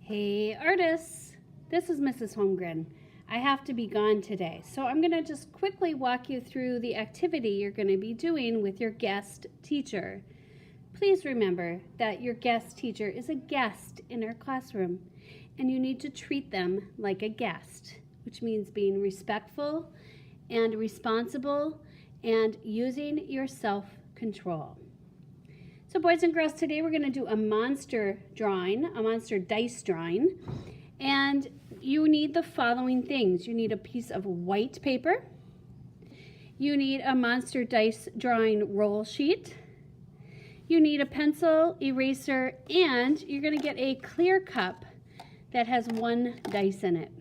Hey artists, this is Mrs. Holmgren. I have to be gone today, so I'm going to just quickly walk you through the activity you're going to be doing with your guest teacher. Please remember that your guest teacher is a guest in our classroom, and you need to treat them like a guest, which means being respectful and responsible and using your self-control. So boys and girls, today we're going to do a monster drawing, a monster dice drawing, and you need the following things. You need a piece of white paper, you need a monster dice drawing roll sheet, you need a pencil, eraser, and you're going to get a clear cup that has one dice in it.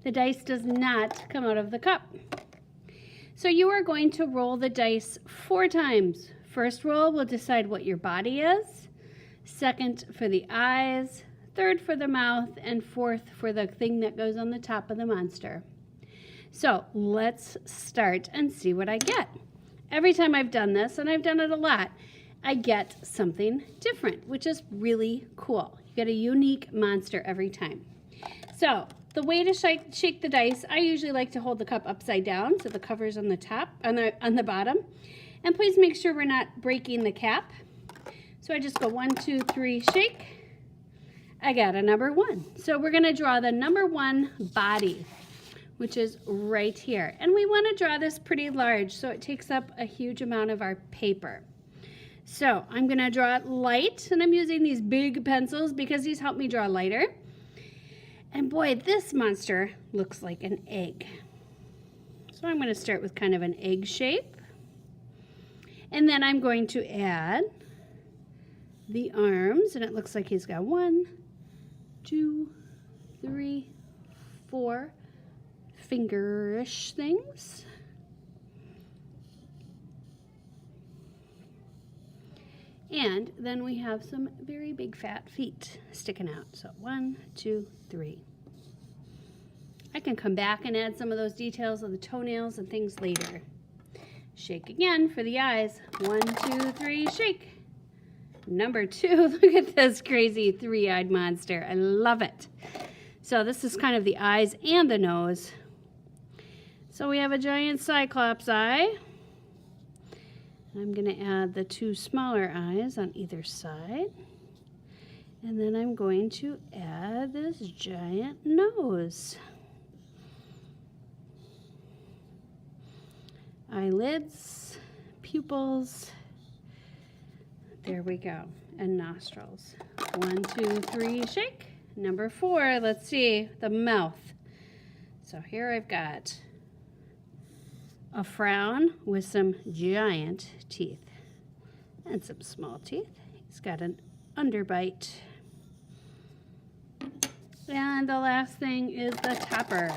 The dice does not come out of the cup. So you are going to roll the dice 4 times. First roll will decide what your body is, second for the eyes, third for the mouth, and fourth for the thing that goes on the top of the monster. So let's start and see what I get. Every time I've done this, and I've done it a lot, I get something different, which is really cool. You get a unique monster every time. So the way to shake the dice, I usually like to hold the cup upside down so the cover's on the top, on the bottom. And please make sure we're not breaking the cap. So I just go 1, 2, 3, shake. I got a number 1. So we're gonna draw the number 1 body, which is right here. And we wanna draw this pretty large so it takes up a huge amount of our paper. So I'm gonna draw it light, and I'm using these big pencils because these help me draw lighter. And boy, this monster looks like an egg. So I'm gonna start with kind of an egg shape. And then I'm going to add the arms, and it looks like he's got 1, 2, 3, 4 finger-ish things. And then we have some very big fat feet sticking out. So 1, 2, 3. I can come back and add some of those details of the toenails and things later. Shake again for the eyes. 1, 2, 3, shake. Number 2, look at this crazy 3-eyed monster. I love it. So this is kind of the eyes and the nose. So we have a giant cyclops eye. I'm going to add the 2 smaller eyes on either side. And then I'm going to add this giant nose. Eyelids, pupils, there we go, and nostrils. 1, 2, 3, shake. Number 4, let's see, the mouth. So here I've got a frown with some giant teeth and some small teeth. He's got an underbite. And the last thing is the topper.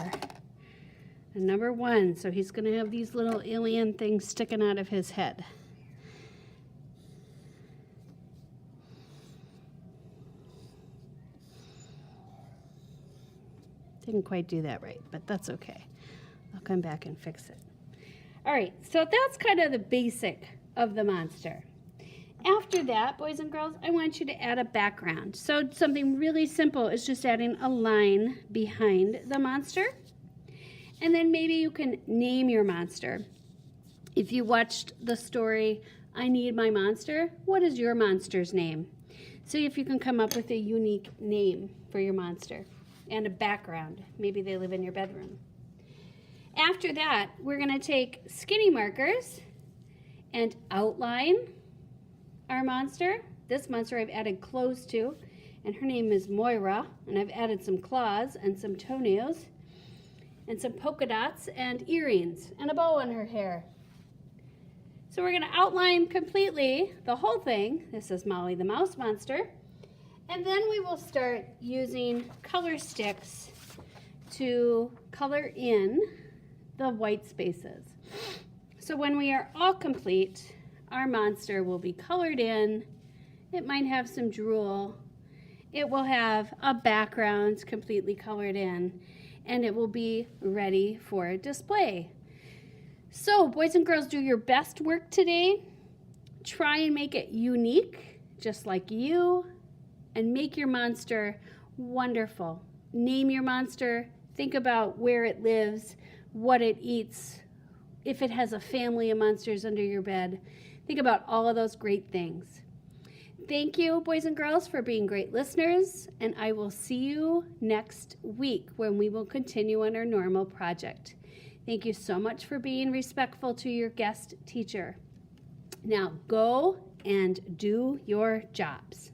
And number 1, so he's going to have these little alien things sticking out of his head. Didn't quite do that right, but that's okay. I'll come back and fix it. All right, so that's kind of the basic of the monster. After that, boys and girls, I want you to add a background. So something really simple is just adding a line behind the monster. And then maybe you can name your monster. If you watched the story, I Need My Monster, what is your monster's name? See if you can come up with a unique name for your monster and a background. Maybe they live in your bedroom. After that, we're going to take skinny markers and outline our monster. This monster I've added clothes to, and her name is Moira, and I've added some claws and some toenails, and some polka dots and earrings and a bow on her hair. So we're going to outline completely the whole thing. This is Molly the Mouse Monster. And then we will start using color sticks to color in the white spaces. So when we are all complete, our monster will be colored in. It might have some drool. It will have a background completely colored in, and it will be ready for display. So, boys and girls, do your best work today. Try and make it unique, just like you, and make your monster Wonderful. Name your monster. Think about where it lives, what it eats, if it has a family of monsters under your bed. Think about all of those great things. Thank you, boys and girls, for being great listeners, and I will see you next week when we will continue on our normal project. Thank you so much for being respectful to your guest teacher. Now go and do your jobs.